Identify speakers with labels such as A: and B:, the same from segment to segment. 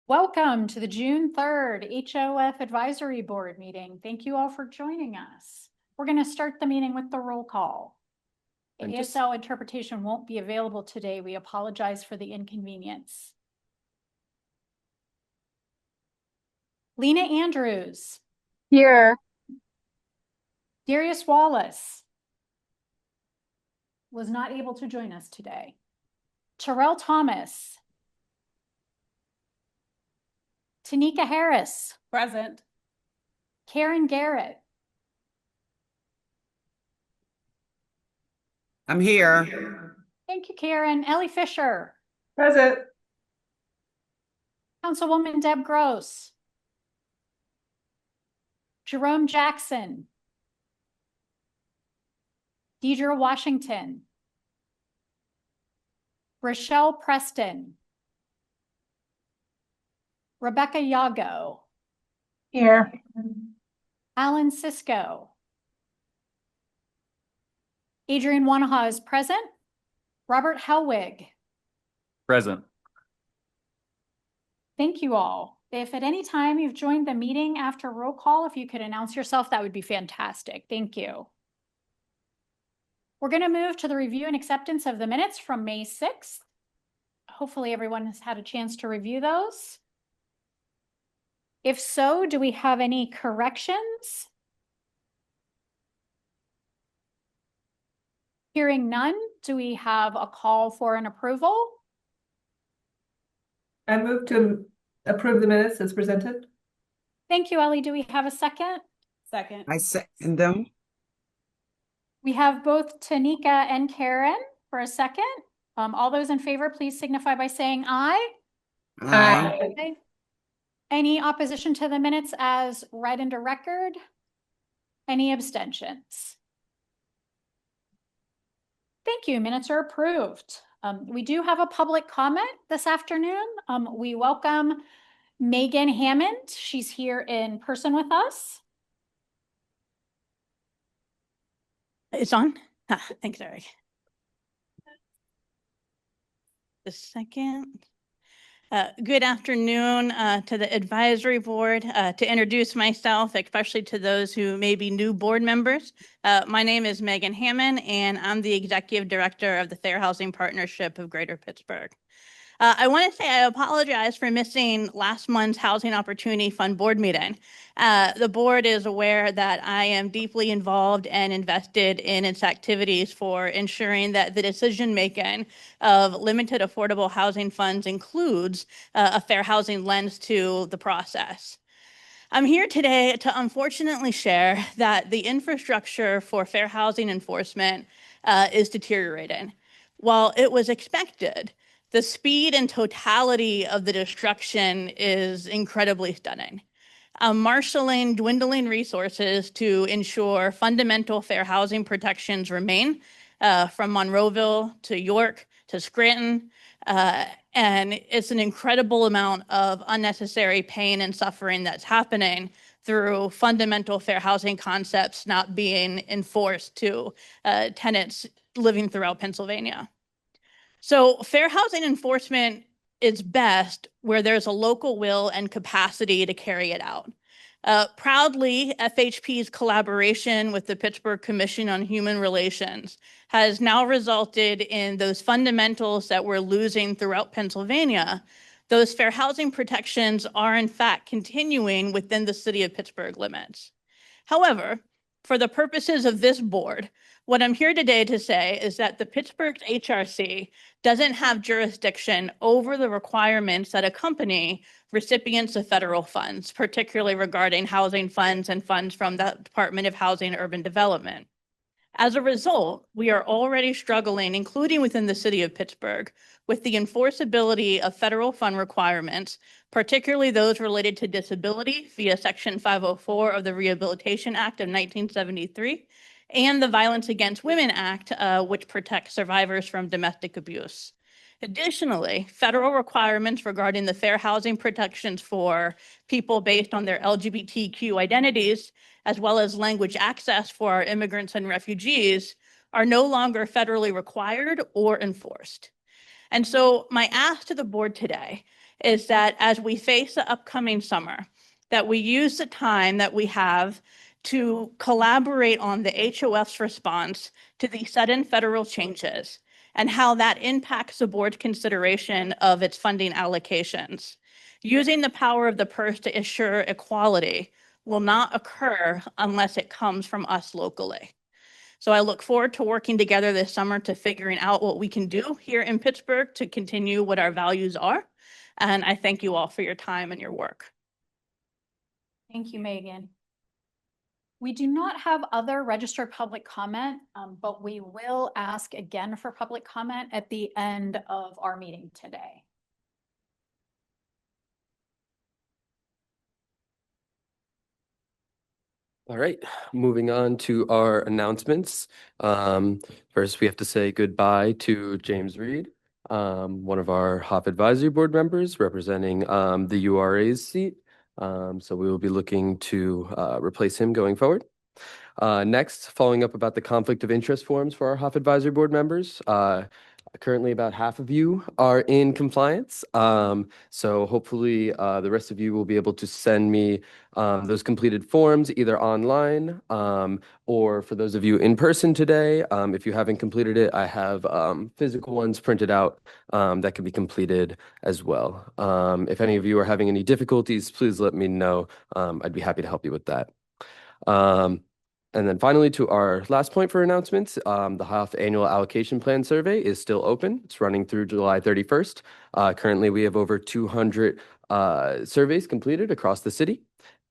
A: Welcome to the June 3rd HOF Advisory Board meeting. Thank you all for joining us. We're going to start the meeting with the roll call. ASL interpretation won't be available today. We apologize for the inconvenience. Lena Andrews.
B: Here.
A: Darius Wallace was not able to join us today. Terrell Thomas. Tanika Harris.
C: Present.
A: Karen Garrett.
D: I'm here.
A: Thank you, Karen. Ellie Fisher.
C: Present.
A: Councilwoman Deb Gross. Jerome Jackson. Deidre Washington. Rochelle Preston. Rebecca Yago.
B: Here.
A: Alan Cisco. Adrian Wanaha is present. Robert Helwig.
E: Present.
A: Thank you all. If at any time you've joined the meeting after roll call, if you could announce yourself, that would be fantastic. Thank you. We're going to move to the review and acceptance of the minutes from May 6th. Hopefully everyone has had a chance to review those. If so, do we have any corrections? Hearing none, do we have a call for an approval?
C: I move to approve the minutes as presented.
A: Thank you, Ellie. Do we have a second?
C: Second.
D: I second them.
A: We have both Tanika and Karen for a second. All those in favor, please signify by saying aye.
D: Aye.
A: Okay. Any opposition to the minutes as read into record? Any abstentions? Thank you. Minutes are approved. We do have a public comment this afternoon. We welcome Megan Hammond. She's here in person with us.
F: It's on? Thanks, Eric. Just a second. Good afternoon to the advisory board. To introduce myself, especially to those who may be new board members, my name is Megan Hammond, and I'm the executive director of the Fair Housing Partnership of Greater Pittsburgh. I want to say I apologize for missing last month's Housing Opportunity Fund board meeting. The board is aware that I am deeply involved and invested in its activities for ensuring that the decision-making of limited affordable housing funds includes a fair housing lens to the process. I'm here today to unfortunately share that the infrastructure for fair housing enforcement is deteriorating. While it was expected, the speed and totality of the destruction is incredibly stunning. Marshaling dwindling resources to ensure fundamental fair housing protections remain from Monroeville to York to Scranton. And it's an incredible amount of unnecessary pain and suffering that's happening through fundamental fair housing concepts not being enforced to tenants living throughout Pennsylvania. So fair housing enforcement is best where there's a local will and capacity to carry it out. Proudly, FHP's collaboration with the Pittsburgh Commission on Human Relations has now resulted in those fundamentals that we're losing throughout Pennsylvania. Those fair housing protections are in fact continuing within the city of Pittsburgh limits. However, for the purposes of this board, what I'm here today to say is that the Pittsburgh HRC doesn't have jurisdiction over the requirements that accompany recipients of federal funds, particularly regarding housing funds and funds from the Department of Housing and Urban Development. As a result, we are already struggling, including within the city of Pittsburgh, with the enforceability of federal fund requirements, particularly those related to disability via Section 504 of the Rehabilitation Act of 1973, and the Violence Against Women Act, which protects survivors from domestic abuse. Additionally, federal requirements regarding the fair housing protections for people based on their LGBTQ identities, as well as language access for our immigrants and refugees, are no longer federally required or enforced. And so my ask to the board today is that as we face the upcoming summer, that we use the time that we have to collaborate on the HOF's response to the sudden federal changes and how that impacts the board's consideration of its funding allocations. Using the power of the purse to assure equality will not occur unless it comes from us locally. So I look forward to working together this summer to figuring out what we can do here in Pittsburgh to continue what our values are. And I thank you all for your time and your work.
A: Thank you, Megan. We do not have other registered public comment, but we will ask again for public comment at the end of our meeting today.
E: All right, moving on to our announcements. First, we have to say goodbye to James Reed, one of our HOF Advisory Board members representing the URA's seat. So we will be looking to replace him going forward. Next, following up about the conflict of interest forms for our HOF Advisory Board members. Currently, about half of you are in compliance. So hopefully the rest of you will be able to send me those completed forms either online or for those of you in person today. If you haven't completed it, I have physical ones printed out that can be completed as well. If any of you are having any difficulties, please let me know. I'd be happy to help you with that. And then finally, to our last point for announcements, the HOF Annual Allocation Plan Survey is still open. It's running through July 31st. Currently, we have over 200 surveys completed across the city.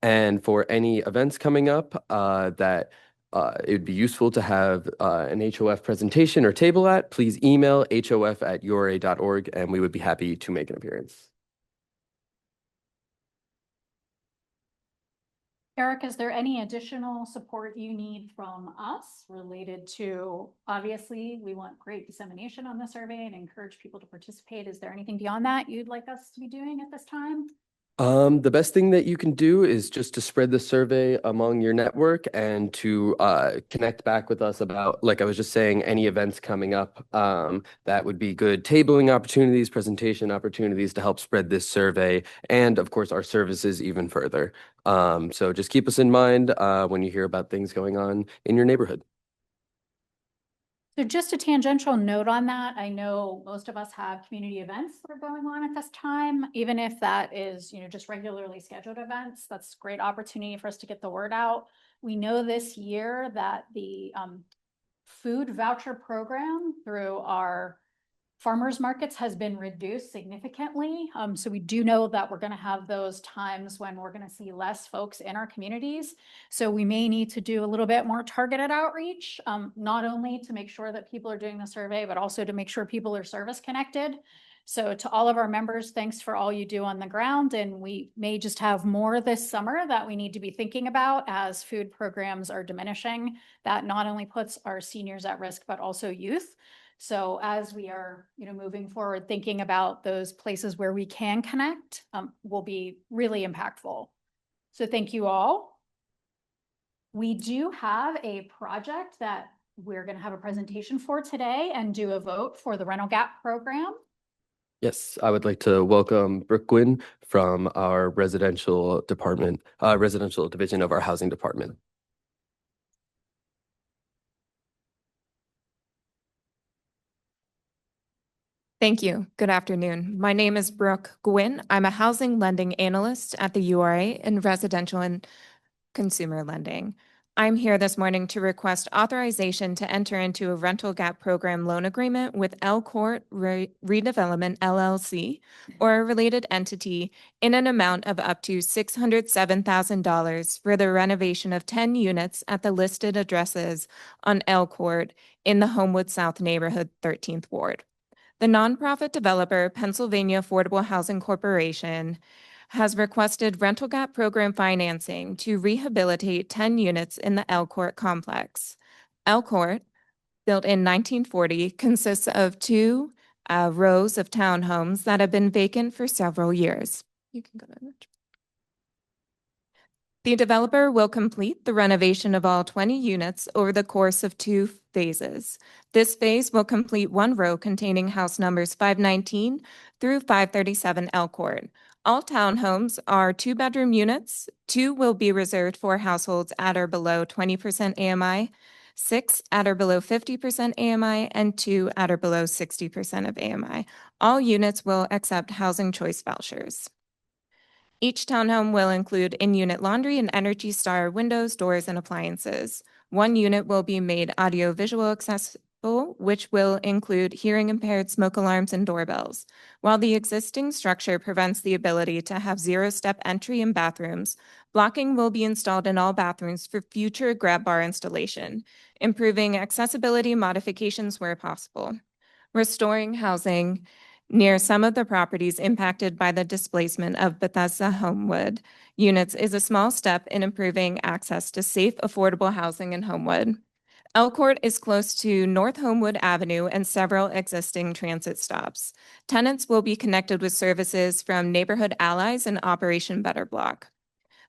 E: And for any events coming up that it would be useful to have an HOF presentation or table at, please email hof@ura.org, and we would be happy to make an appearance.
A: Eric, is there any additional support you need from us related to, obviously, we want great dissemination on the survey and encourage people to participate. Is there anything beyond that you'd like us to be doing at this time?
E: The best thing that you can do is just to spread the survey among your network and to connect back with us about, like I was just saying, any events coming up. That would be good tabling opportunities, presentation opportunities to help spread this survey and, of course, our services even further. So just keep us in mind when you hear about things going on in your neighborhood.
A: So just a tangential note on that, I know most of us have community events that are going on at this time, even if that is, just regularly scheduled events. That's a great opportunity for us to get the word out. We know this year that the food voucher program through our farmers markets has been reduced significantly. So we do know that we're going to have those times when we're going to see less folks in our communities. So we may need to do a little bit more targeted outreach, not only to make sure that people are doing the survey, but also to make sure people are service connected. So to all of our members, thanks for all you do on the ground. And we may just have more this summer that we need to be thinking about as food programs are diminishing. That not only puts our seniors at risk, but also youth. So as we are, moving forward, thinking about those places where we can connect will be really impactful. So thank you all. We do have a project that we're going to have a presentation for today and do a vote for the rental gap program.
E: Yes, I would like to welcome Brooke Gwynn from our residential department, residential division of our housing department.
B: Thank you. Good afternoon. My name is Brooke Gwynn. I'm a housing lending analyst at the URA in residential and consumer lending. I'm here this morning to request authorization to enter into a rental gap program loan agreement with Elcourt Redevelopment LLC or a related entity in an amount of up to $607,000 for the renovation of 10 units at the listed addresses on Elcourt in the Homewood South neighborhood, 13th Ward. The nonprofit developer, Pennsylvania Affordable Housing Corporation, has requested rental gap program financing to rehabilitate 10 units in the Elcourt complex. Elcourt, built in 1940, consists of two rows of townhomes that have been vacant for several years. You can go to the next. The developer will complete the renovation of all 20 units over the course of 2 phases. This phase will complete one row containing house numbers 519 through 537 Elcourt. All townhomes are 2-bedroom units. 2 will be reserved for households at or below 20% AMI, 6 at or below 50% AMI, and 2 at or below 60% of AMI. All units will accept housing choice vouchers. Each townhome will include in-unit laundry and Energy Star windows, doors, and appliances. One unit will be made audio-visual accessible, which will include hearing-impaired smoke alarms and doorbells. While the existing structure prevents the ability to have zero-step entry in bathrooms, blocking will be installed in all bathrooms for future grab bar installation, improving accessibility modifications where possible. Restoring housing near some of the properties impacted by the displacement of Bethesda Homewood units is a small step in improving access to safe, affordable housing in Homewood. Elcourt is close to North Homewood Avenue and several existing transit stops. Tenants will be connected with services from Neighborhood Allies and Operation Better Block.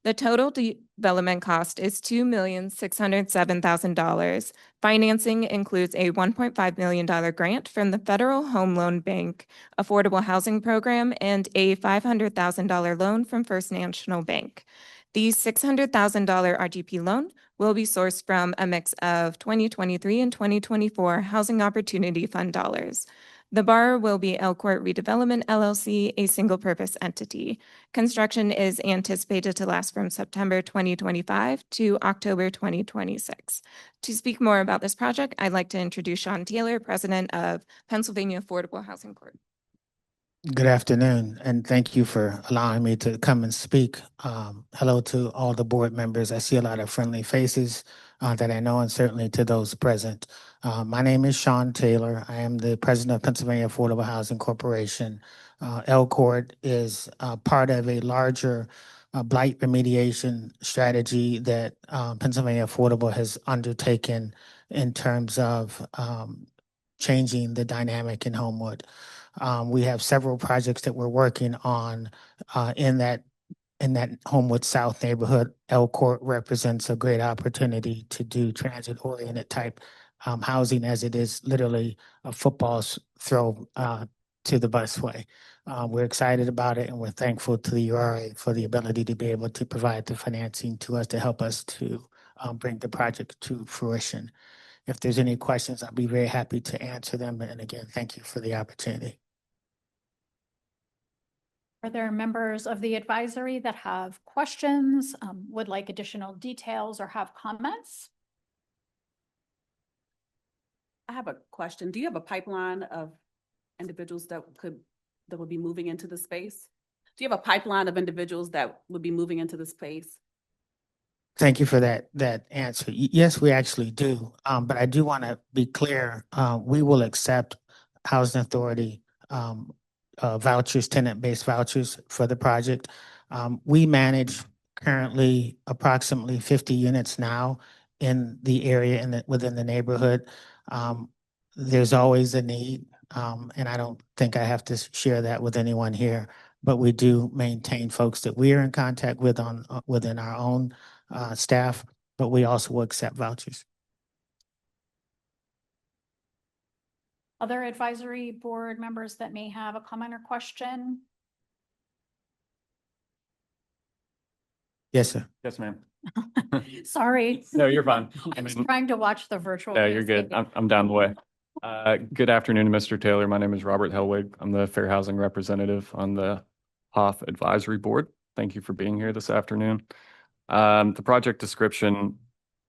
B: The total development cost is $2,607,000. Financing includes a $1.5 million grant from the Federal Home Loan Bank Affordable Housing Program and a $500,000 loan from First National Bank. The $600,000 RGP loan will be sourced from a mix of 2023 and 2024 Housing Opportunity Fund dollars. The borrower will be Elcourt Redevelopment LLC, a single-purpose entity. Construction is anticipated to last from September 2025 to October 2026. To speak more about this project, I'd like to introduce Sean Taylor, President of Pennsylvania Affordable Housing Corp.
G: Good afternoon, and thank you for allowing me to come and speak. Hello to all the board members. I see a lot of friendly faces that I know, and certainly to those present. My name is Sean Taylor. I am the president of Pennsylvania Affordable Housing Corporation. Elcourt is part of a larger blight remediation strategy that Pennsylvania Affordable has undertaken in terms of changing the dynamic in Homewood. We have several projects that we're working on in that Homewood South neighborhood. Elcourt represents a great opportunity to do transit-oriented type housing, as it is literally a football's throw to the busway. We're excited about it, and we're thankful to the URA for the ability to be able to provide the financing to us to help us to bring the project to fruition. If there's any questions, I'll be very happy to answer them. And again, thank you for the opportunity.
A: Are there members of the advisory that have questions, would like additional details, or have comments?
H: I have a question. Do you have a pipeline of individuals that would be moving into the space? Do you have a pipeline of individuals that would be moving into the space?
G: Thank you for that answer. Yes, we actually do. But I do want to be clear. We will accept Housing Authority vouchers, tenant-based vouchers for the project. We manage currently approximately 50 units now in the area and within the neighborhood. There's always a need, and I don't think I have to share that with anyone here, but we do maintain folks that we are in contact with within our own staff, but we also will accept vouchers.
A: Other advisory board members that may have a comment or question?
G: Yes, sir.
I: Yes, ma'am.
A: Sorry.
I: No, you're fine.
A: I was trying to watch the virtual.
I: Yeah, you're good. I'm down the way. Good afternoon, Mr. Taylor. My name is Robert Helwig. I'm the Fair Housing Representative on the HOF Advisory Board. Thank you for being here this afternoon. The project description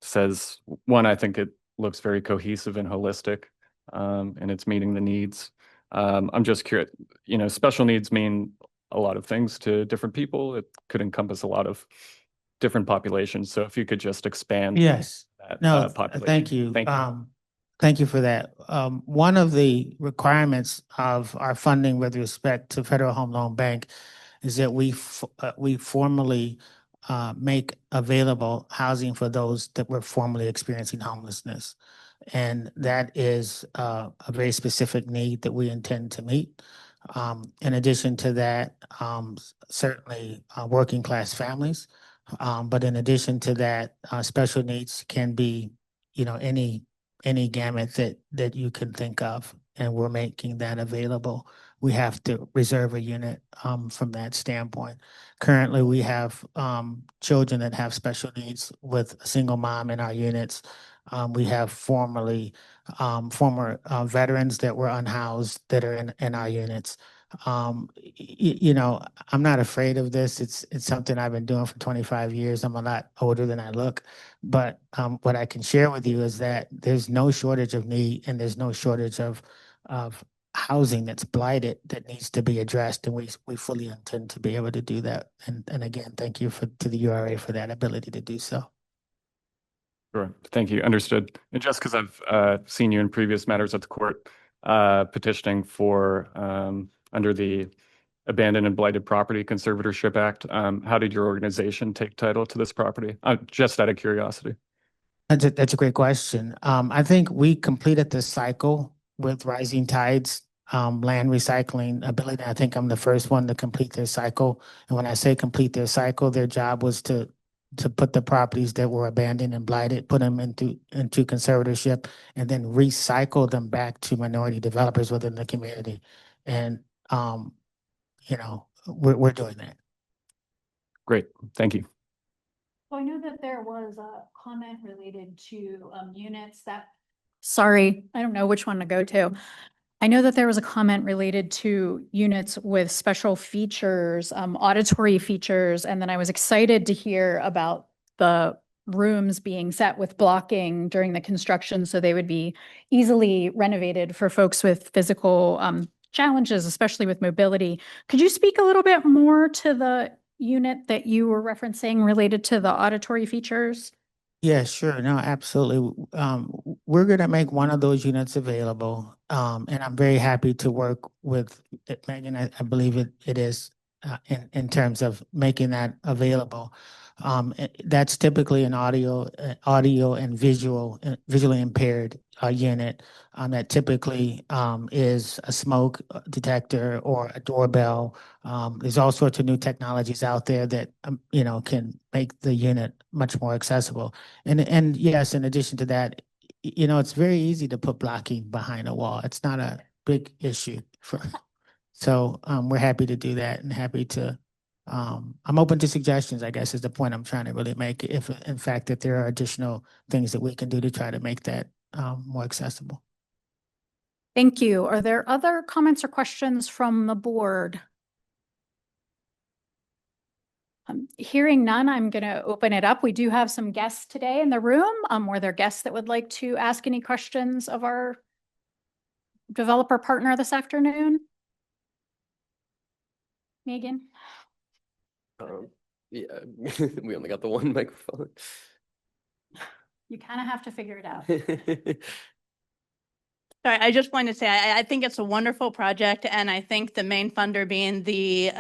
I: says, one, I think it looks very cohesive and holistic, and it's meeting the needs. I'm just curious, special needs mean a lot of things to different people. It could encompass a lot of different populations. So if you could just expand.
G: Yes.
I: That,
G: No,
I: population.
G: thank you.
I: Thank you.
G: Thank you for that. One of the requirements of our funding with respect to Federal Home Loan Bank is that we formally make available housing for those that were formerly experiencing homelessness. And that is a very specific need that we intend to meet. In addition to that, certainly working class families But in addition to that, special needs can be, any gamut that you can think of, and we're making that available. We have to reserve a unit from that standpoint. Currently, we have children that have special needs with a single mom in our units. We have former veterans that were unhoused that are in our units. I'm not afraid of this. It's something I've been doing for 25 years. I'm a lot older than I look, but what I can share with you is that there's no shortage of need, and there's no shortage of housing that's blighted that needs to be addressed, and we fully intend to be able to do that. And again, thank you to the URA for that ability to do so.
I: Sure. Thank you. Understood. And just because I've seen you in previous matters at the court petitioning for under the Abandoned and Blighted Property Conservatorship Act, how did your organization take title to this property? Just out of curiosity.
G: That's a great question. I think we completed the cycle with Rising Tides land recycling ability. I think I'm the first one to complete their cycle. And when I say complete their cycle, their job was to put the properties that were abandoned and blighted, put them into conservatorship, and then recycle them back to minority developers within the community. And we're doing that.
I: Great. Thank you.
A: So I know that there was a comment related to units that, sorry, I don't know which one to go to. I know that there was a comment related to units with special features, auditory features, and then I was excited to hear about the rooms being set with blocking during the construction so they would be easily renovated for folks with physical challenges, especially with mobility. Could you speak a little bit more to the unit that you were referencing related to the auditory features?
G: Yeah, sure. No, absolutely. We're going to make one of those units available. And I'm very happy to work with Megan. I believe it is in terms of making that available. That's typically an audio and visually impaired unit that typically is a smoke detector or a doorbell. There's all sorts of new technologies out there that can make the unit much more accessible. And yes, in addition to that, it's very easy to put blocking behind a wall. It's not a big issue so we're happy to do that, and happy to I'm open to suggestions, I guess, is the point I'm trying to really make, if in fact that there are additional things that we can do to try to make that more accessible.
A: Thank you. Are there other comments or questions from the board? Hearing none, I'm going to open it up. We do have some guests today in the room. Were there guests that would like to ask any questions of our developer partner this afternoon? Megan?
E: Yeah, we only got the one microphone.
A: You kind of have to figure it out.
F: Sorry, I just wanted to say, I think it's a wonderful project, and I think the main funder being the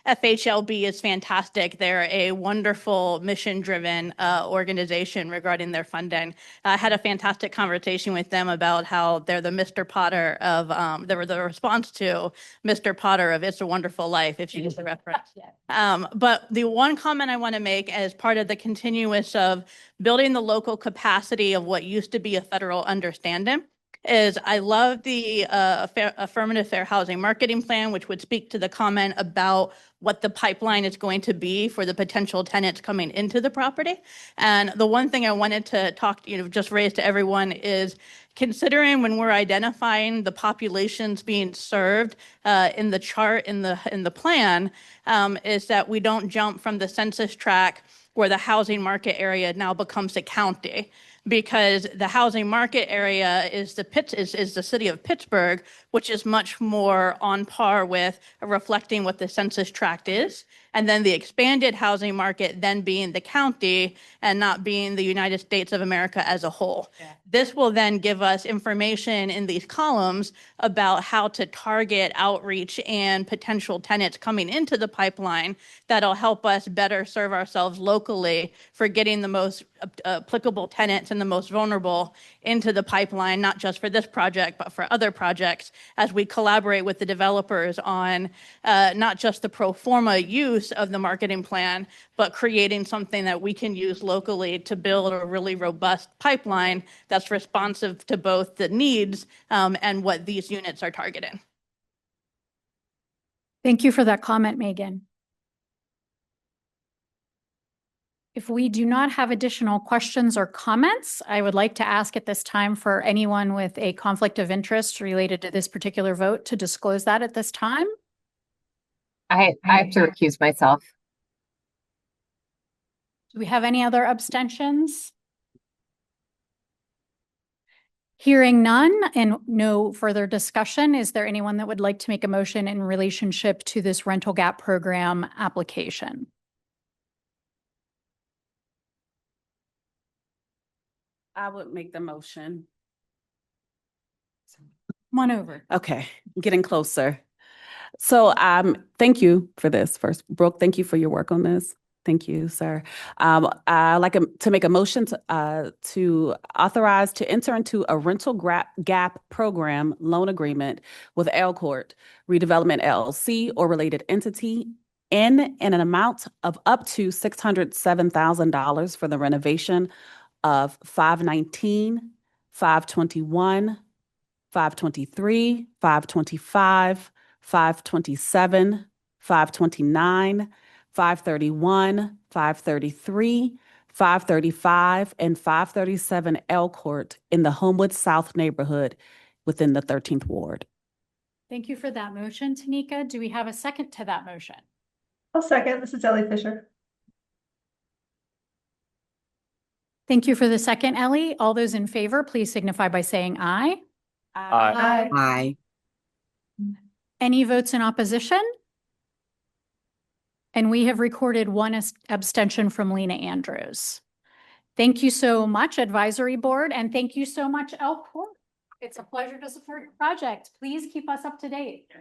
F: FHLB is fantastic. They're a wonderful mission-driven organization regarding their funding. I had a fantastic conversation with them about how they're the Mr. Potter of, they were the response to Mr. Potter of It's a Wonderful Life, if you use the reference. But the one comment I want to make as part of the continuous of building the local capacity of what used to be a federal understanding is I love the affirmative fair housing marketing plan, which would speak to the comment about what the pipeline is going to be for the potential tenants coming into the property. And the one thing I wanted to just raise to everyone is considering when we're identifying the populations being served in the chart in the plan, is that we don't jump from the census tract where the housing market area now becomes a county, because the housing market area is the city of Pittsburgh, which is much more on par with reflecting what the census tract is. And then the expanded housing market then being the county and not being the United States of America as a whole. Yeah. This will then give us information in these columns about how to target outreach and potential tenants coming into the pipeline that'll help us better serve ourselves locally for getting the most applicable tenants and the most vulnerable into the pipeline, not just for this project, but for other projects, as we collaborate with the developers on not just the pro forma use piece of the marketing plan, but creating something that we can use locally to build a really robust pipeline that's responsive to both the needs and what these units are targeting.
A: Thank you for that comment, Megan. If we do not have additional questions or comments, I would like to ask at this time for anyone with a conflict of interest related to this particular vote to disclose that at this time.
J: I have to recuse myself.
A: Do we have any other abstentions? Hearing none and no further discussion, is there anyone that would like to make a motion in relationship to this rental gap program application?
H: I would make the motion.
A: Come on over.
H: Okay, getting closer. So thank you for this first. Brooke, thank you for your work on this. Thank you, sir. I'd like to make a motion to authorize to enter into a rental gap program loan agreement with Elcourt Redevelopment LLC or related entity in an amount of up to $607,000 for the renovation of 519, 521, 523, 525, 527, 529, 531, 533, 535, and 537 Elcourt in the Homewood South neighborhood within the 13th Ward.
A: Thank you for that motion, Tanika. Do we have a second to that motion?
C: I'll second. This is Ellie Fisher.
A: Thank you for the second, Ellie. All those in favor, please signify by saying aye.
I: Aye.
D: Aye.
A: Any votes in opposition? And we have recorded one abstention from Lena Andrews. Thank you so much, Advisory Board, and thank you so much, Elcourt. It's a pleasure to support your project. Please keep us up to date.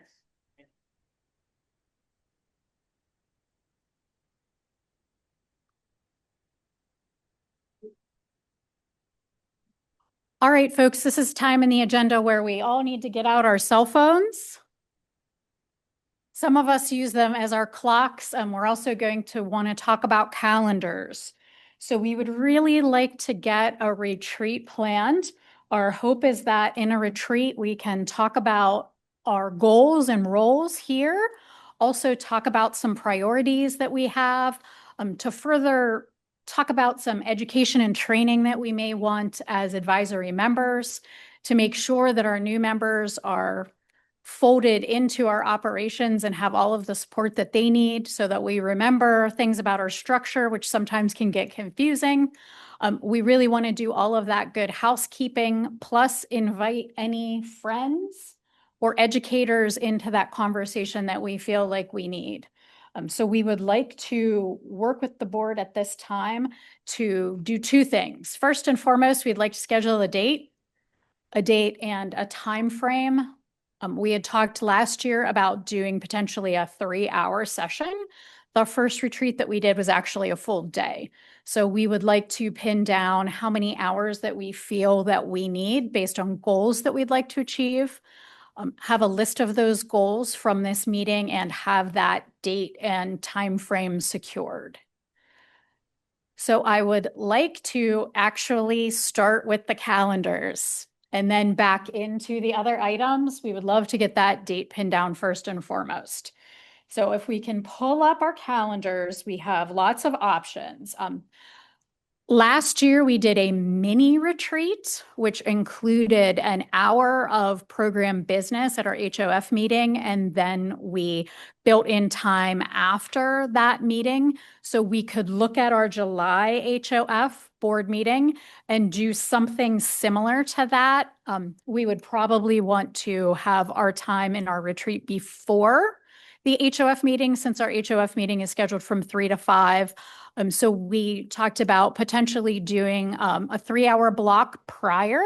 A: All right, folks, this is time in the agenda where we all need to get out our cell phones. Some of us use them as our clocks, and we're also going to want to talk about calendars. So we would really like to get a retreat planned. Our hope is that in a retreat, we can talk about our goals and roles here, also talk about some priorities that we have, to further talk about some education and training that we may want as advisory members to make sure that our new members are folded into our operations and have all of the support that they need so that we remember things about our structure, which sometimes can get confusing. We really want to do all of that good housekeeping, plus invite any friends or educators into that conversation that we feel like we need. So we would like to work with the board at this time to do two things. First and foremost, we'd like to schedule a date and a time frame. We had talked last year about doing potentially a 3-hour session. The first retreat that we did was actually a full day. So we would like to pin down how many hours that we feel that we need based on goals that we'd like to achieve. Have a list of those goals from this meeting and have that date and time frame secured. So I would like to actually start with the calendars and then back into the other items. We would love to get that date pinned down first and foremost. So if we can pull up our calendars, we have lots of options. Last year, we did a mini retreat, which included an hour of program business at our HOF meeting, and then we built in time after that meeting so we could look at our July HOF board meeting and do something similar to that. We would probably want to have our time in our retreat before the HOF meeting, since our HOF meeting is scheduled from 3 to 5. So we talked about potentially doing a 3-hour block prior,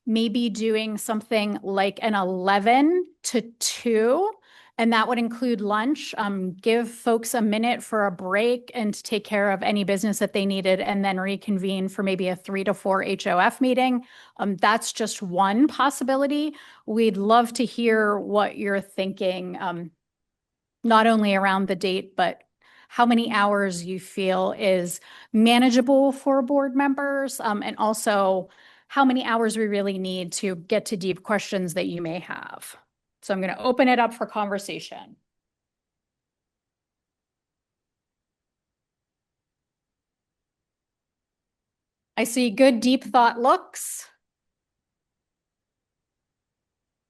A: maybe doing something like an 11 to 2, and that would include lunch, give folks a minute for a break and to take care of any business that they needed, and then reconvene for maybe a 3 to 4 HOF meeting. That's just one possibility. We'd love to hear what you're thinking, not only around the date, but how many hours you feel is manageable for board members, and also how many hours we really need to get to deep questions that you may have. So I'm going to open it up for conversation. I see good deep thought looks.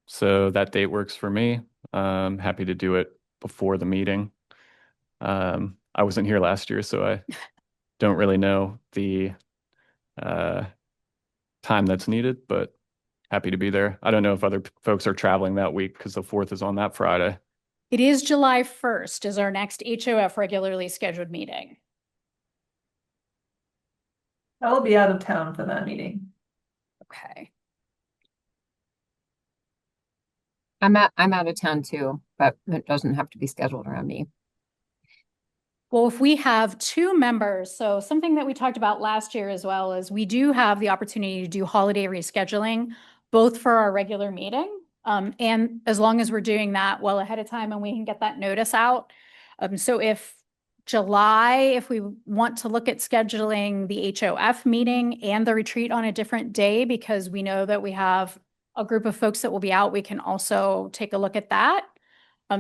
I: So that date works for me. Happy to do it before the meeting. I wasn't here last year, so I don't really know the time that's needed, but happy to be there. I don't know if other folks are traveling that week because the 4th is on that Friday.
A: It is July 1st is our next HOF regularly scheduled meeting.
C: I will be out of town for that meeting.
A: Okay.
J: I'm out of town too, but it doesn't have to be scheduled around me.
A: Well, if we have 2 members, so something that we talked about last year as well is we do have the opportunity to do holiday rescheduling, both for our regular meeting. And as long as we're doing that well ahead of time and we can get that notice out. So if we want to look at scheduling the HOF meeting and the retreat on a different day, because we know that we have a group of folks that will be out, we can also take a look at that.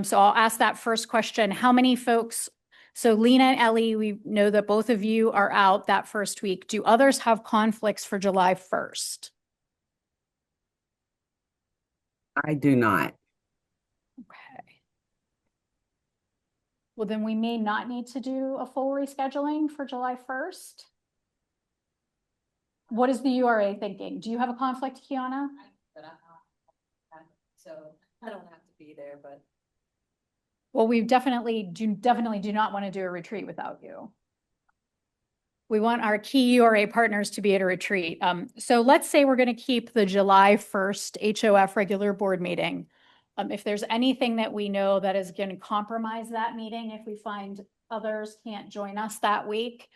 A: So I'll ask that first question. How many folks? So Lena and Ellie, we know that both of you are out that first week. Do others have conflicts for July 1st?
D: I do not.
A: Okay. Well, then we may not need to do a full rescheduling for July 1st. What is the URA thinking? Do you have a conflict, Kiana?
K: So I don't have to be there, but.
A: Well, we definitely do not want to do a retreat without you. We want our key URA partners to be at a retreat. So let's say we're going to keep the July 1st HOF regular board meeting. If there's anything that we know that is going to compromise that meeting, if we find others can't join us that week,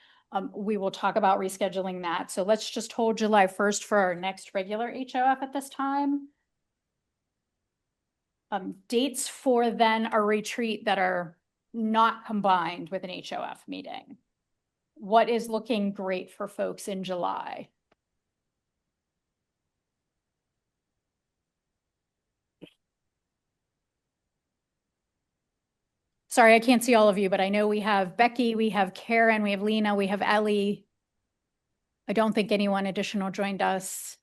A: we will talk about rescheduling that. So let's just hold July 1st for our next regular HOF at this time. Dates for then a retreat that are not combined with an HOF meeting. What is looking great for folks in July? Sorry, I can't see all of you, but I know we have Becky, we have Karen, we have Lena, we have Ellie. I don't think anyone additional joined us.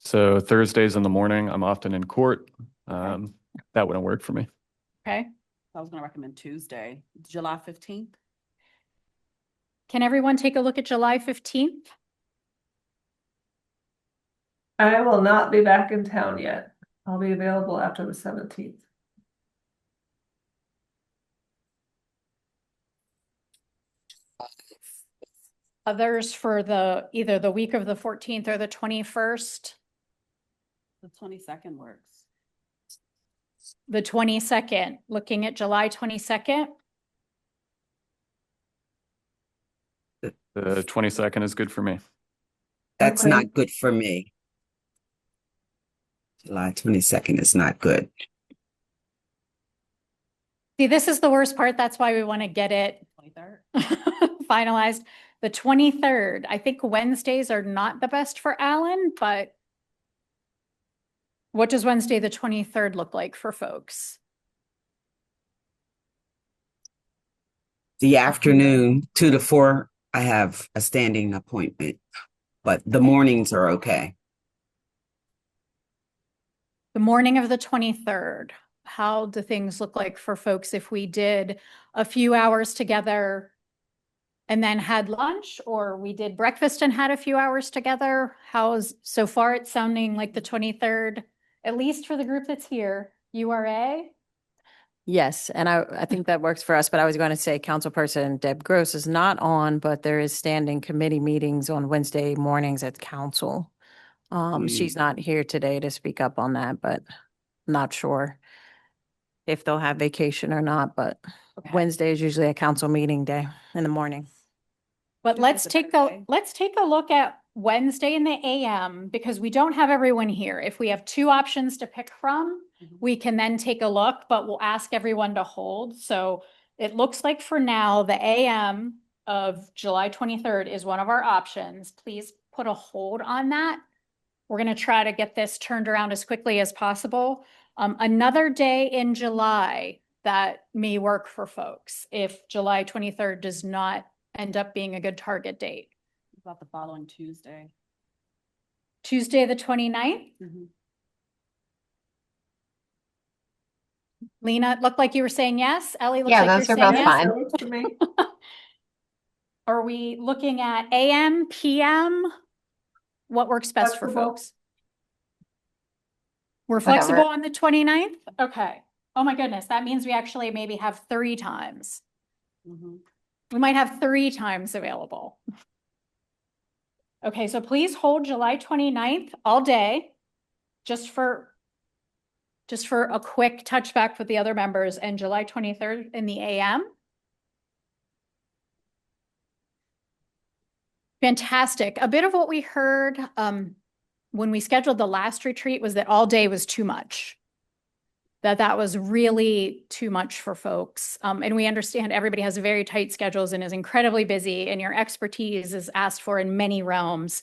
I: So Thursdays in the morning, I'm often in court. That wouldn't work for me.
A: Okay.
H: I was going to recommend Tuesday, July 15th.
A: Can everyone take a look at July 15th?
C: I will not be back in town yet. I'll be available after the 17th.
A: Others for either the week of the 14th or the 21st?
H: The 22nd works.
A: The 22nd, looking at July 22nd?
I: The 22nd is good for me.
D: That's
C: Okay.
D: not good for me. July 22nd is not good.
A: See, this is the worst part. That's why we want to get it
H: 23rd.
A: finalized. The 23rd, I think Wednesdays are not the best for Alan, but what does Wednesday, the 23rd look like for folks?
D: The afternoon, 2 to 4, I have a standing appointment, but the mornings are okay.
A: The morning of the 23rd, how do things look like for folks if we did a few hours together and then had lunch, or we did breakfast and had a few hours together? So far it's sounding like the 23rd, at least for the group that's here. URA?
K: Yes, and I think that works for us, but I was going to say Councilperson Deb Gross is not on, but there is standing committee meetings on Wednesday mornings at council. She's not here today to speak up on that, but not sure if they'll have vacation or not, but
A: Okay.
K: Wednesday is usually a council meeting day in the morning.
A: But
H: Tuesday's
A: let's
H: a
A: take
H: better
A: a
H: day.
A: let's take a look at Wednesday in the AM, because we don't have everyone here. If we have 2 options to pick from,
H: Mhm.
A: we can then take a look, but we'll ask everyone to hold. So It looks like for now, the AM of July 23rd is one of our options. Please put a hold on that. We're going to try to get this turned around as quickly as possible. Another day in July that may work for folks if July 23rd does not end up being a good target date.
H: About the following Tuesday.
A: Tuesday, the 29th? Lena, it looked like you were saying yes. Ellie, looks
J: Yeah,
A: like you're
J: those are
A: saying
J: both
A: yes.
J: fine.
C: That works for me.
A: Are we looking at AM, PM? What works best for
C: Flexible.
A: folks? We're
J: Whatever.
A: flexible on the 29th? Okay. Oh my goodness, that means we actually maybe have 3 times. We might have 3 times available. Okay, so please hold July 29th all day, just for a quick touch back with the other members, and July 23rd in the AM. Fantastic. A bit of what we heard when we scheduled the last retreat was that all day was too much. That was really too much for folks. And we understand everybody has very tight schedules and is incredibly busy, and your expertise is asked for in many realms.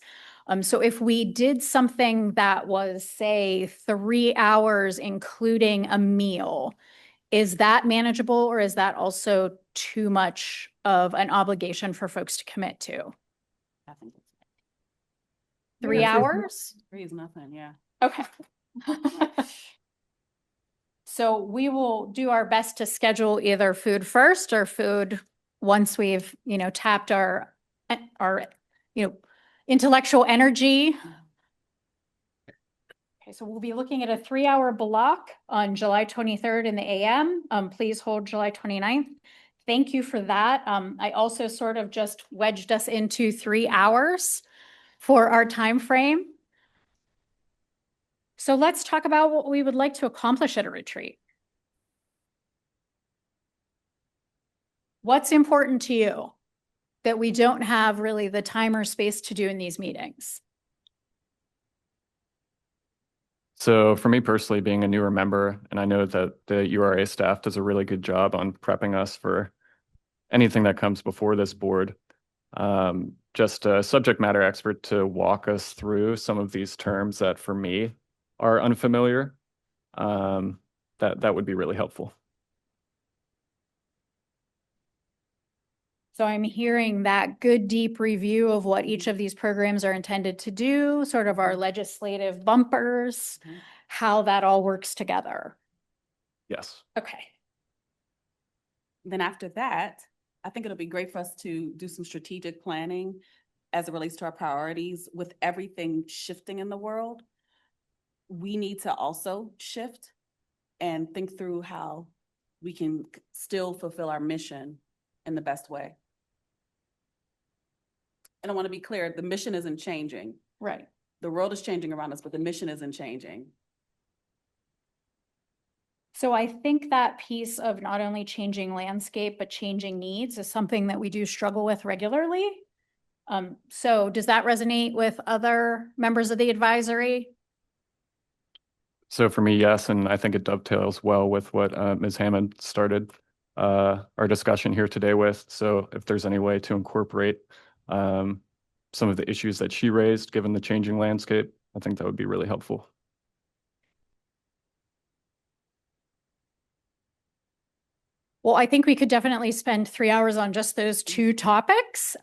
A: So if we did something that was, say, 3 hours, including a meal, is that manageable, or is that also too much of an obligation for folks to commit to?
H: I think it's
A: 3
C: Yeah,
A: hours?
H: 3 is nothing, yeah.
A: Okay. So we will do our best to schedule either food first or food once we've, tapped our, intellectual energy. Okay, so we'll be looking at a 3-hour block on July 23rd in the AM. Please hold July 29th. Thank you for that. I also sort of just wedged us into 3 hours for our time frame. So let's talk about what we would like to accomplish at a retreat. What's important to you that we don't have really the time or space to do in these meetings?
I: So for me personally, being a newer member, and I know that the URA staff does a really good job on prepping us for anything that comes before this board. Just a subject matter expert to walk us through some of these terms that for me are unfamiliar. That would be really helpful.
A: So I'm hearing that good deep review of what each of these programs are intended to do, sort of our legislative bumpers, how that all works together.
I: Yes.
A: Okay.
H: Then after that, I think it'll be great for us to do some strategic planning as it relates to our priorities. With everything shifting in the world, we need to also shift and think through how we can still fulfill our mission in the best way. And I want to be clear, the mission isn't changing.
A: Right.
H: The world is changing around us, but the mission isn't changing.
A: So I think that piece of not only changing landscape, but changing needs is something that we do struggle with regularly. So does that resonate with other members of the advisory?
I: So for me, yes, and I think it dovetails well with what Ms. Hammond started our discussion here today with. So if there's any way to incorporate some of the issues that she raised, given the changing landscape, I think that would be really helpful.
A: Well, I think we could definitely spend 3 hours on just those 2 topics.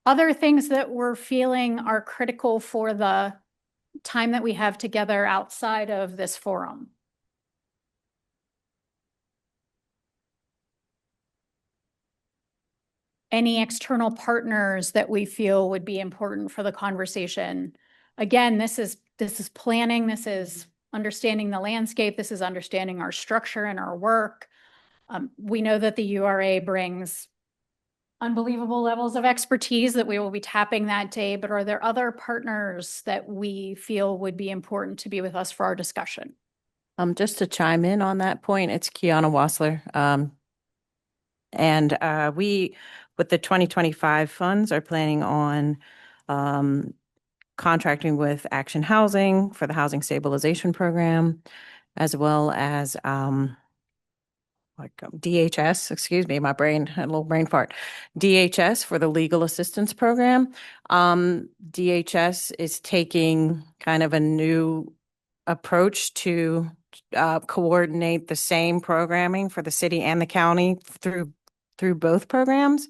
A: Other things that we're feeling are critical for the time that we have together outside of this forum. Any external partners that we feel would be important for the conversation. Again, this is planning, this is understanding the landscape, this is understanding our structure and our work. We know that the URA brings unbelievable levels of expertise that we will be tapping that day, but are there other partners that we feel would be important to be with us for our discussion?
K: Just to chime in on that point, it's Kiana Wassler. And we, with the 2025 funds, are planning on contracting with Action Housing for the Housing Stabilization Program, as well as DHS, excuse me, my brain had a little brain fart. DHS for the legal assistance program. DHS is taking kind of a new approach to coordinate the same programming for the city and the county through both programs.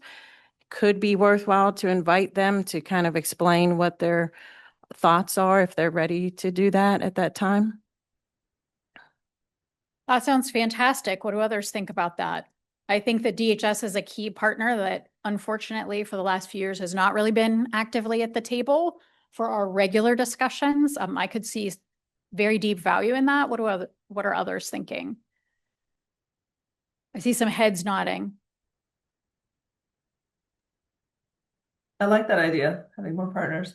K: Could be worthwhile to invite them to kind of explain what their thoughts are if they're ready to do that at that time.
A: That sounds fantastic. What do others think about that? I think that DHS is a key partner that unfortunately for the last few years has not really been actively at the table for our regular discussions. I could see very deep value in that. What are others thinking? I see some heads nodding.
C: I like that idea, having more partners.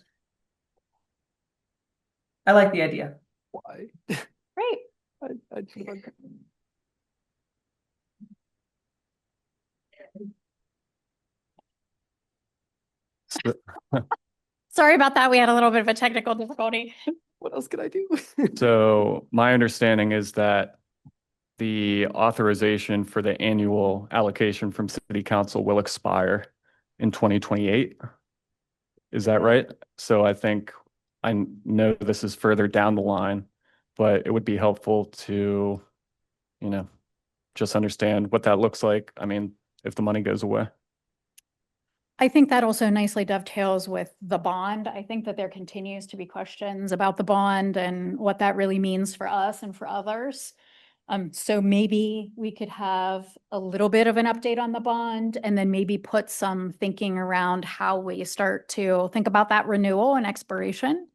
C: I like the idea.
E: Why?
A: Great.
E: I feel like-
A: Sorry about that. We had a little bit of a technical difficulty.
E: What else could I do?
I: So my understanding is that the authorization for the annual allocation from city council will expire in 2028. Is that right? So I think I know this is further down the line, but it would be helpful to, just understand what that looks like. I mean, if the money goes away.
A: I think that also nicely dovetails with the bond. I think that there continues to be questions about the bond and what that really means for us and for others. So maybe we could have a little bit of an update on the bond and then maybe put some thinking around how we start to think about that renewal and expiration.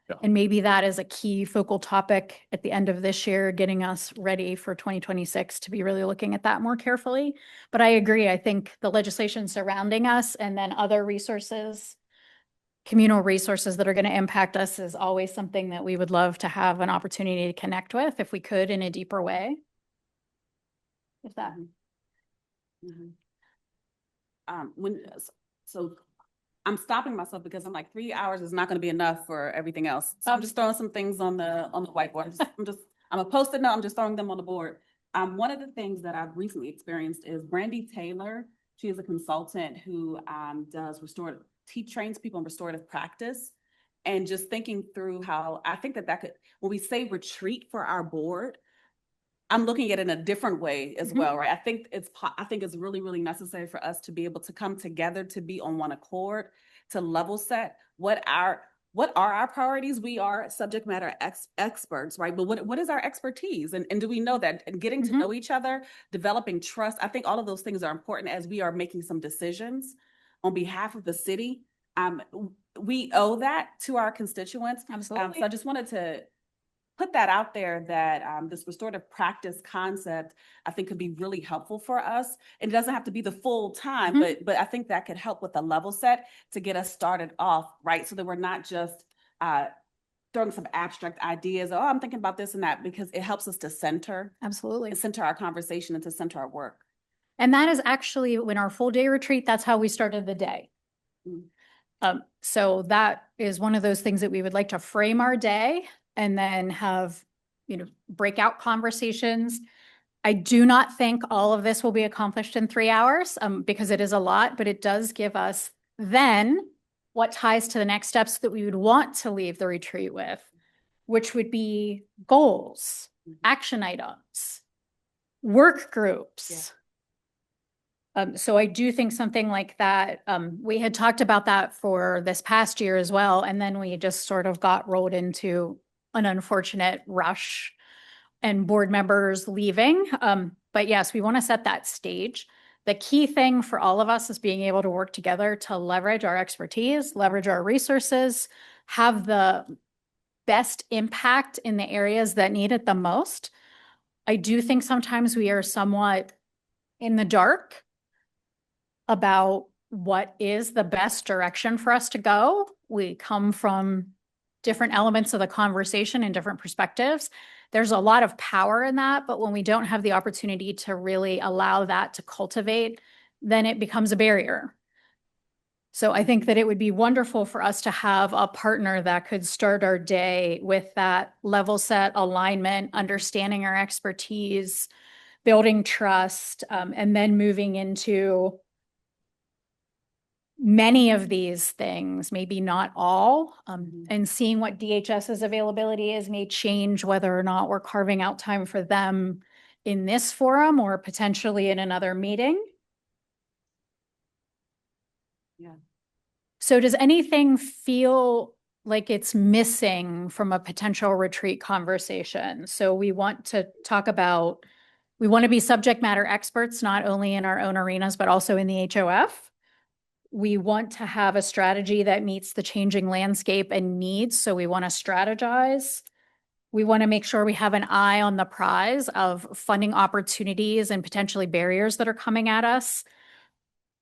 I: Yeah.
A: And maybe that is a key focal topic at the end of this year, getting us ready for 2026 to be really looking at that more carefully. But I agree. I think the legislation surrounding us and then other resources, communal resources that are going to impact us is always something that we would love to have an opportunity to connect with if we could in a deeper way. If that.
H: So I'm stopping myself because I'm like 3 hours is not going to be enough for everything else. So I'm just throwing some things on the whiteboard. I'm a Post-it note. I'm just throwing them on the board. One of the things that I've recently experienced is Brandy Taylor. She is a consultant who trains people in restorative practice, and just thinking through how I think that could, when we say retreat for our board, I'm looking at it in a different way as well, right? I think it's really, really necessary for us to be able to come together, to be on one accord, to level set what are our priorities. We are subject matter experts, right? But what is our expertise? And do we know that? And getting to know each other, developing trust, I think all of those things are important as we are making some decisions on behalf of the city. We owe that to our constituents.
A: Absolutely.
H: So I just wanted to put that out there that this restorative practice concept, I think, could be really helpful for us. It doesn't have to be the full time, but I think that could help with the level set to get us started off, right? So that we're not just throwing some abstract ideas. Oh, I'm thinking about this and that, because it helps us to center.
A: Absolutely.
H: And center our conversation and to center our work.
A: And that is actually when our full day retreat, that's how we started the day. So that is one of those things that we would like to frame our day and then have, breakout conversations. I do not think all of this will be accomplished in 3 hours because it is a lot, but it does give us then what ties to the next steps that we would want to leave the retreat with, which would be goals, action items, work groups. So I do think something like that, we had talked about that for this past year as well. And then we just sort of got rolled into an unfortunate rush and board members leaving. But yes, we want to set that stage. The key thing for all of us is being able to work together to leverage our expertise, leverage our resources, have the best impact in the areas that need it the most. I do think sometimes we are somewhat in the dark about what is the best direction for us to go. We come from different elements of the conversation and different perspectives. There's a lot of power in that, but when we don't have the opportunity to really allow that to cultivate, then it becomes a barrier. So I think that it would be wonderful for us to have a partner that could start our day with that level set alignment, understanding our expertise, building trust, and then moving into many of these things, maybe not all, and seeing what DHS's availability is may change whether or not we're carving out time for them in this forum or potentially in another meeting.
H: Yeah.
A: So does anything feel like it's missing from a potential retreat conversation? So we want to talk about, we want to be subject matter experts, not only in our own arenas, but also in the HOF. We want to have a strategy that meets the changing landscape and needs. So we want to strategize. We want to make sure we have an eye on the prize of funding opportunities and potentially barriers that are coming at us.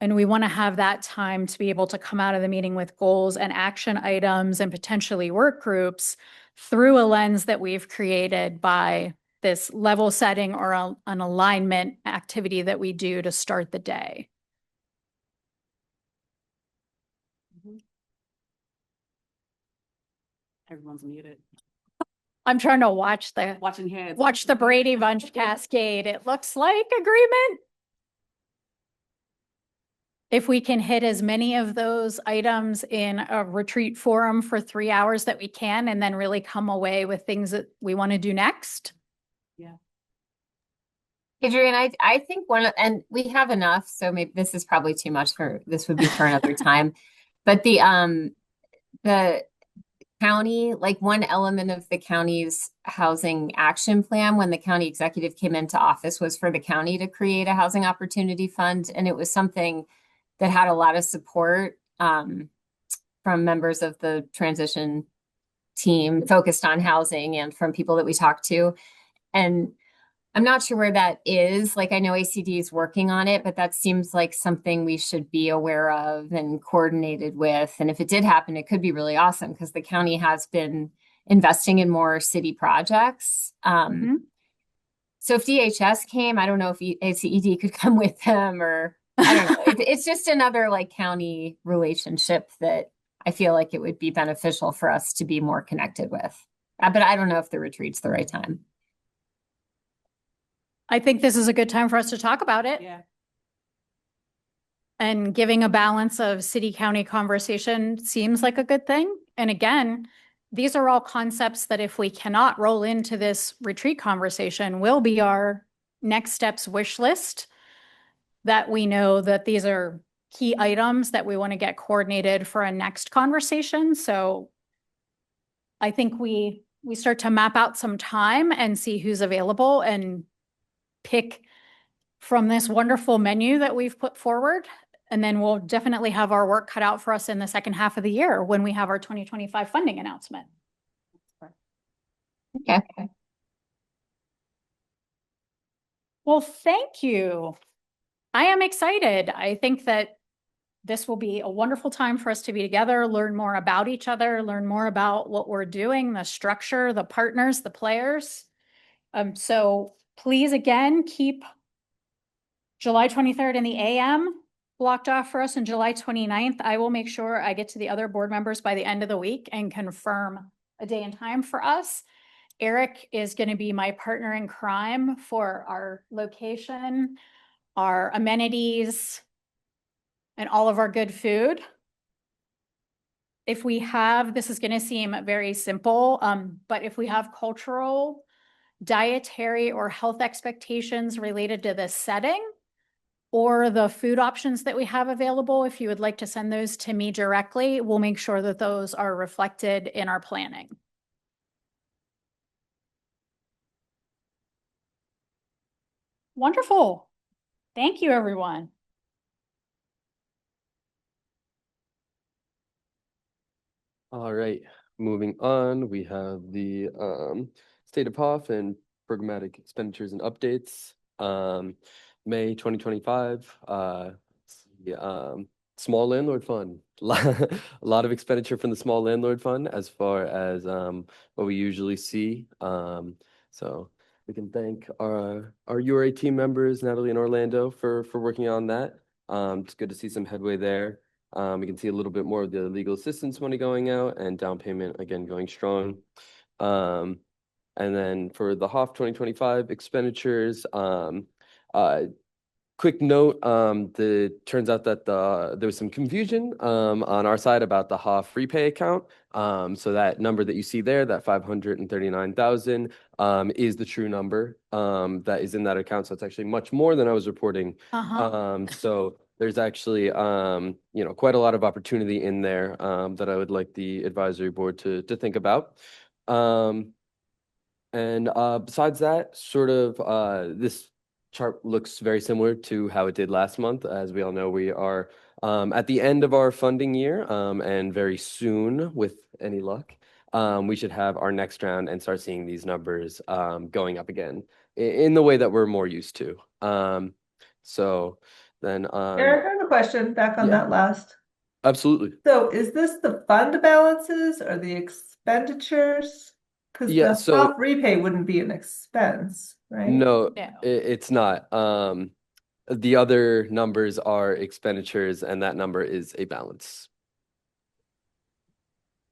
A: And we want to have that time to be able to come out of the meeting with goals and action items and potentially work groups through a lens that we've created by this level setting or an alignment activity that we do to start the day.
H: Everyone's muted.
A: I'm trying to watch the Brady Bunch cascade. It looks like agreement. If we can hit as many of those items in a retreat forum for 3 hours that we can, and then really come away with things that we want to do next.
H: Yeah.
J: Adrian, I think and we have enough, so maybe this is probably too much this would be for another time. But the county, like one element of the county's housing action plan when the county executive came into office was for the county to create a housing opportunity fund. And it was something that had a lot of support from members of the transition team focused on housing and from people that we talked to. And I'm not sure where that is. Like, I know ACD is working on it, but that seems like something we should be aware of and coordinated with. And if it did happen, it could be really awesome because the county has been investing in more city projects. So if DHS came, I don't know if ACED could come with them, or I don't know. It's just another like county relationship that I feel like it would be beneficial for us to be more connected with. But I don't know if the retreat's the right time.
A: I think this is a good time for us to talk about it.
H: Yeah.
A: And giving a balance of city-county conversation seems like a good thing. And again, these are all concepts that if we cannot roll into this retreat conversation will be our next steps wish list, that we know that these are key items that we want to get coordinated for a next conversation. So I think we start to map out some time and see who's available and pick from this wonderful menu that we've put forward. And then we'll definitely have our work cut out for us in the second half of the year when we have our 2025 funding announcement.
J: Okay.
A: Well, thank you. I am excited. I think that this will be a wonderful time for us to be together, learn more about each other, learn more about what we're doing, the structure, the partners, the players. So please, again, keep July 23rd in the AM blocked off for us, and July 29th. I will make sure I get to the other board members by the end of the week and confirm a day and time for us. Eric is going to be my partner in crime for our location, our amenities, and all of our good food. If we have, this is going to seem very simple, but if we have cultural, dietary, or health expectations related to the setting or the food options that we have available, if you would like to send those to me directly, we'll make sure that those are reflected in our planning. Wonderful. Thank you, everyone.
E: All right, moving on, we have the State of HOF and programmatic expenditures and updates. May 2025, small landlord fund. A lot of expenditure from the small landlord fund as far as what we usually see. So we can thank our URA team members, Natalie and Orlando, for working on that. It's good to see some headway there. We can see a little bit more of the legal assistance money going out and down payment again going strong. And then for the HOF 2025 expenditures, quick note, turns out that there was some confusion on our side about the HOF repay account. So that number that you see there, that 539,000, is the true number that is in that account. So it's actually much more than I was reporting. So there's actually quite a lot of opportunity in there that I would like the advisory board to think about. And besides that, sort of this chart looks very similar to how it did last month. As we all know, we are at the end of our funding year, and very soon, with any luck, we should have our next round and start seeing these numbers going up again in the way that we're more used to. So then,
C: Eric, I have a question back on
E: yeah.
C: that last.
E: Absolutely.
C: So is this the fund balances or the expenditures? Because
E: Yeah,
C: the
E: so-
C: HOF repay wouldn't be an expense, right?
E: No,
A: No.
E: it's not. The other numbers are expenditures, and that number is a balance.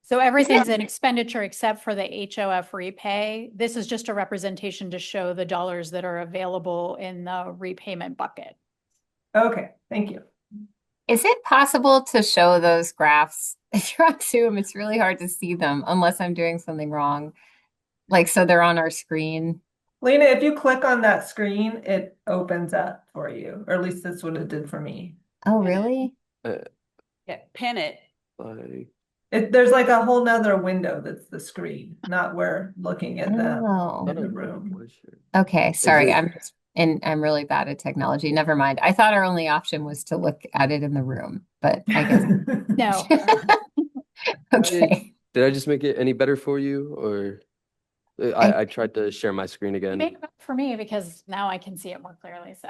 A: So everything's an expenditure except for the HOF repay. This is just a representation to show the dollars that are available in the repayment bucket.
C: Okay, thank you.
J: Is it possible to show those graphs? If you're on Zoom, it's really hard to see them unless I'm doing something wrong. Like, so they're on our screen.
C: Lena, if you click on that screen, it opens up for you, or at least that's what it did for me.
J: Oh, really?
H: Yeah, pin it.
E: Like,
C: There's like a whole nother window that's the screen, not where looking at them
J: Oh.
C: in the room.
J: Okay, sorry.
E: it-
J: I'm really bad at technology. Never mind. I thought our only option was to look at it in the room, but I guess
A: No.
J: okay.
E: Did I just make it any better for you, or I tried to share my screen again?
A: Make it up for me because now I can see it more clearly, so.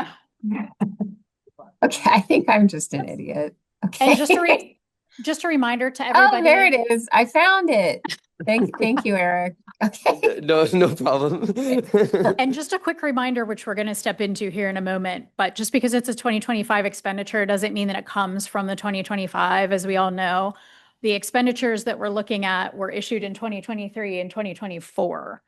J: Okay, I think I'm just an idiot. Okay.
A: And just a reminder to everybody.
J: Oh, there it is. I found it. Thank you, Eric. Okay.
E: No problem.
A: And just a quick reminder, which we're going to step into here in a moment, but just because it's a 2025 expenditure doesn't mean that it comes from the 2025, as we all know. The expenditures that we're looking at were issued in 2023 and 2024.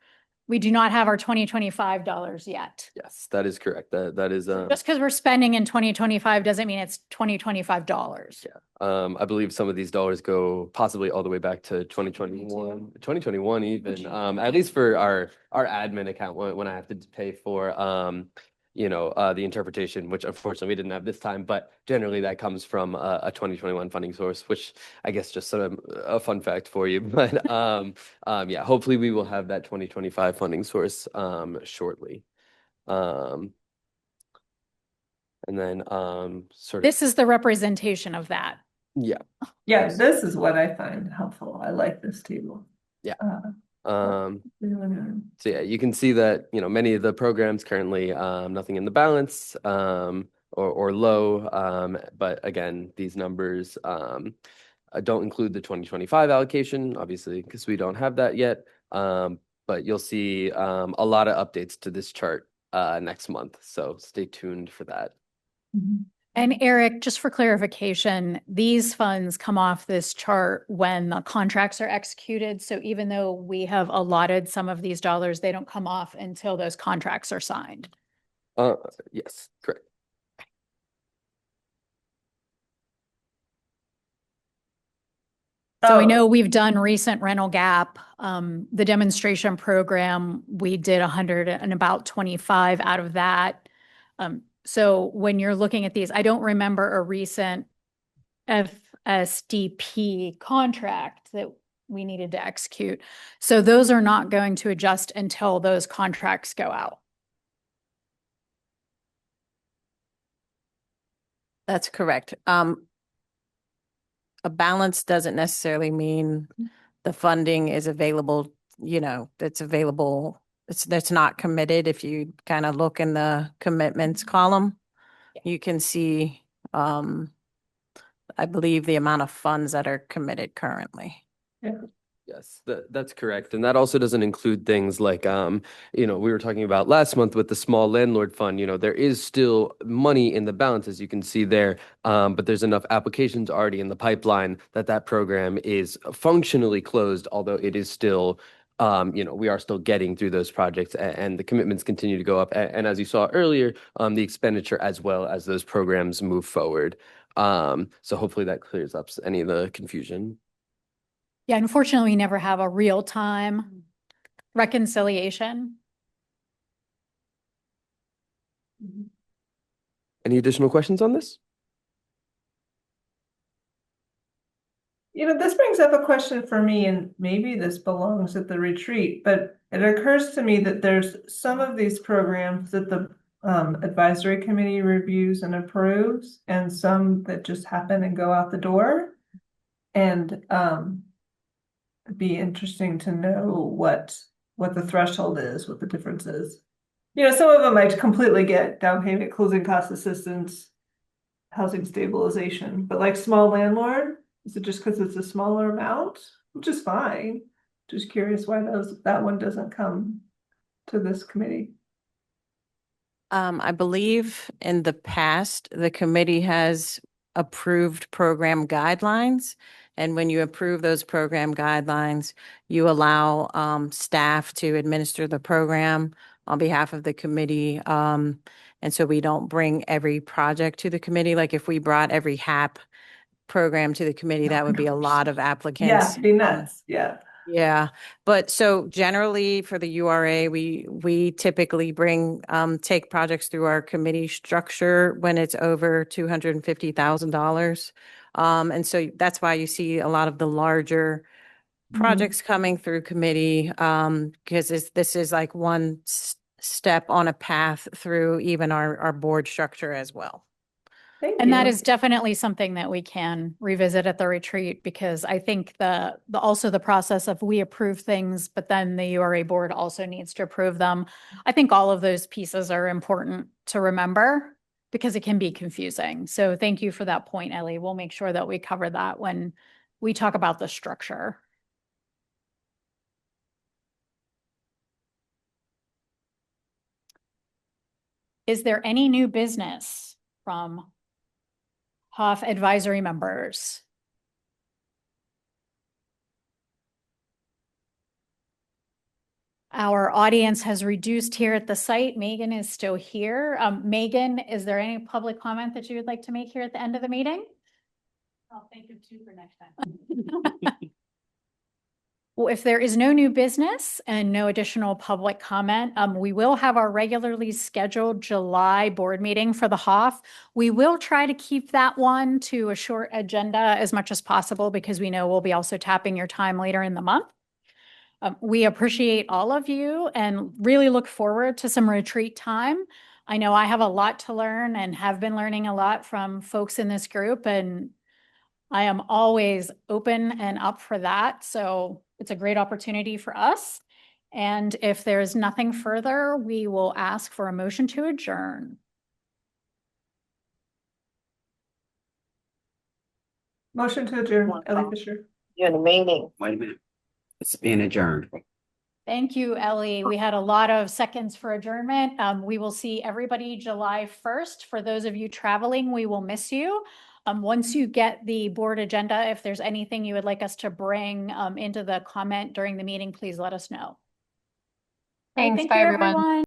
A: We do not have our 2025 dollars yet.
E: Yes, that is correct. That is
A: Just because we're spending in 2025 doesn't mean it's 2025 dollars.
E: I believe some of these dollars go possibly all the way back to 2021 even, at least for our admin account when I have to pay for the interpretation, which unfortunately we didn't have this time, but generally that comes from a 2021 funding source, which I guess just sort of a fun fact for you. But yeah, hopefully we will have that 2025 funding source shortly. And then sort of,
A: This is the representation of that.
E: yeah.
C: Yeah, this is what I find helpful. I like this table.
E: Yeah.
C: Yeah.
E: So yeah, you can see that, many of the programs currently, nothing in the balance, or low. But again, these numbers, don't include the 2025 allocation, obviously, because we don't have that yet. But you'll see, a lot of updates to this chart, next month. So stay tuned for that.
A: And Eric, just for clarification, these funds come off this chart when the contracts are executed. So even though we have allotted some of these dollars, they don't come off until those contracts are signed.
E: Yes, correct.
A: So I
C: Oh.
A: know we've done recent rental gap, the demonstration program, we did 100 and about 25 out of that. So when you're looking at these, I don't remember a recent FSDP contract that we needed to execute. So those are not going to adjust until those contracts go out.
K: That's correct. A balance doesn't necessarily mean the funding is available, it's available. That's not committed. If you kind of look in the commitments column, you can see, I believe the amount of funds that are committed currently.
E: Yes, that's correct. And that also doesn't include things like, we were talking about last month with the small landlord fund, there is still money in the balance, as you can see there. But there's enough applications already in the pipeline that program is functionally closed, although it is still we are still getting through those projects and the commitments continue to go up. And as you saw earlier, the expenditure as well as those programs move forward. So hopefully that clears up any of the confusion.
A: Yeah, unfortunately, we never have a real-time reconciliation.
E: Any additional questions on this?
C: This brings up a question for me, and maybe this belongs at the retreat, but it occurs to me that there's some of these programs that the advisory committee reviews and approves, and some that just happen and go out the door. And it'd be interesting to know what the threshold is, what the difference is. Some of them I completely get: down payment, closing cost assistance, housing stabilization, but like small landlord, is it just because it's a smaller amount, which is fine? Just curious why that one doesn't come to this committee.
K: I believe in the past, the committee has approved program guidelines. And when you approve those program guidelines, you allow staff to administer the program on behalf of the committee. And so we don't bring every project to the committee. Like if we brought every HAP program to the committee, that would be a lot of applicants.
C: Yeah, it'd be nuts. Yeah.
K: Yeah, but so generally for the URA, we typically take projects through our committee structure when it's over $250,000. And so that's why you see a lot of the larger projects coming through committee, because this is like one step on a path through even our board structure as well.
A: And that is definitely something that we can revisit at the retreat, because I think also the process of we approve things, but then the URA board also needs to approve them. I think all of those pieces are important to remember because it can be confusing. So thank you for that point, Ellie. We'll make sure that we cover that when we talk about the structure. Is there any new business from HOF advisory members? Our audience has reduced here at the site. Megan is still here. Megan, is there any public comment that you would like to make here at the end of the meeting? I'll think of two for next time. Well, if there is no new business and no additional public comment, we will have our regularly scheduled July board meeting for the HOF. We will try to keep that one to a short agenda as much as possible because we know we'll be also tapping your time later in the month. We appreciate all of you and really look forward to some retreat time. I know I have a lot to learn and have been learning a lot from folks in this group, and I am always open and up for that. So it's a great opportunity for us. And if there's nothing further, we will ask for a motion to adjourn.
C: Motion to adjourn, Ellie Fisher.
D: You're in the meeting. Wait a minute. It's being adjourned.
A: Thank you, Ellie. We had a lot of seconds for adjournment. We will see everybody July 1st. For those of you traveling, we will miss you. Once you get the board agenda, if there's anything you would like us to bring into the comment during the meeting, please let us know.
J: Thanks,
A: Thank
J: bye
A: you,
J: everyone.
A: everyone.